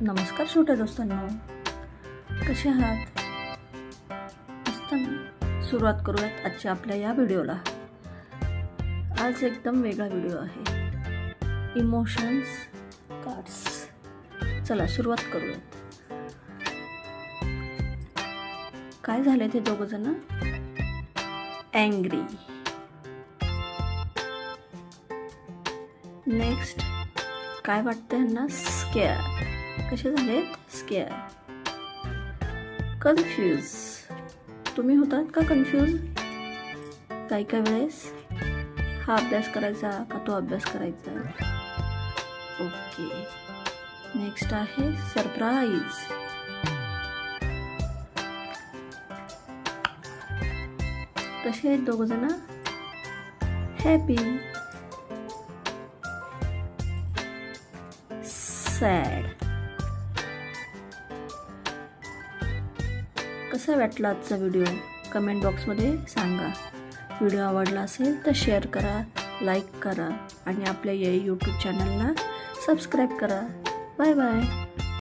नमस्कार छोट्या दोस्तांनो, कसे आहात? मस्त ना? सुरुवात करूयात आजच्या आपल्या या व्हिडिओला. आज एकदम वेगळा व्हिडिओ आहे, इमोशन्स कार्ड्स. चला सुरुवात करूयात. काय झाले ते दोघ जण? अँग्री. नेक्स्ट काय वाटतं ह्यांना? स्केअर. कसे झालेत? स्केअर. कन्फ्यूज. तुम्ही होतात का कन्फ्यूज काही काही वेळेस? हा अभ्यास करायचा का तो अभ्यास करायचा? ओके. नेक्स्ट आहे सरप्राईज. कसे आहेत दोघ जण? हॅपी. सॅड. कसा वाटला आजचा व्हिडिओ? कमेंट बॉक्समध्ये सांगा. व्हिडिओ आवडला असेल तर शेअर करा, लाईक करा आणि आपल्या या यूट्यूब चॅनलला सबस्क्राईब करा. Bye bye.